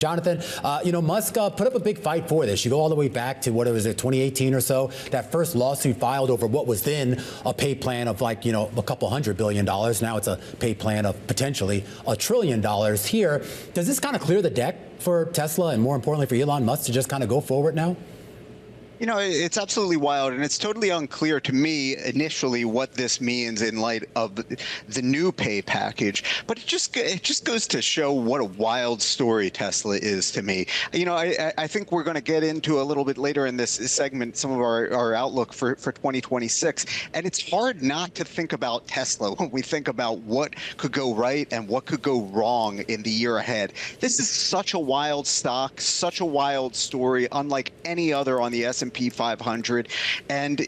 Jonathan, Musk put up a big fight for this. You go all the way back to, what was it, 2018 or so, that first lawsuit filed over what was then a pay plan of a couple $100 billion. Now it's a pay plan of potentially $1 trillion here. Does this kind of clear the deck for Tesla and, more importantly, for Elon Musk to just kind of go forward now? It's absolutely wild, and it's totally unclear to me initially what this means in light of the new pay package. But it just goes to show what a wild story Tesla is to me. I think we're going to get into a little bit later in this segment some of our outlook for 2026, and it's hard not to think about Tesla when we think about what could go right and what could go wrong in the year ahead. This is such a wild stock, such a wild story, unlike any other on the S&P 500. And,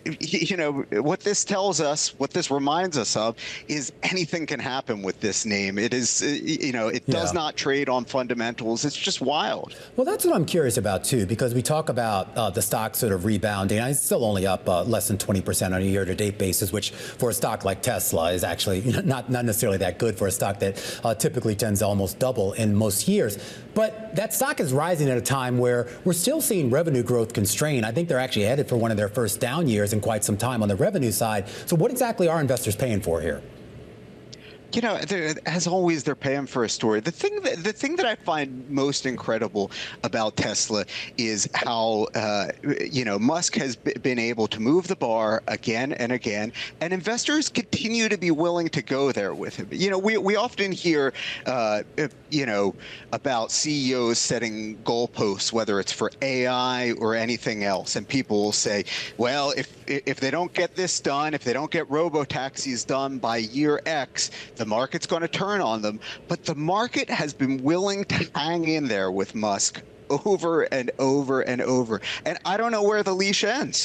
what this tells us, what this reminds us of, is anything can happen with this name. It is, it does not trade on fundamentals. It's just wild. Well, that's what I'm curious about, too, because we talk about the stock sort of rebounding. It's still only up less than 20% on a year-to-date basis, which for a stock like Tesla is actually not necessarily that good for a stock that typically tends to almost double in most years. But that stock is rising at a time where we're still seeing revenue growth constrained. I think they're actually headed for one of their first down years in quite some time on the revenue side. So what exactly are investors paying for here? As always, they're paying for a story. The thing that I find most incredible about Tesla is how, Musk has been able to move the bar again and again, and investors continue to be willing to go there with him. We often hear, about CEOs setting goalposts, whether it's for AI or anything else, and people will say, well, if they don't get this done, if they don't get robo-taxis done by year X, the market's going to turn on them. But the market has been willing to hang in there with Musk over and over and over. And I don't know where the leash ends.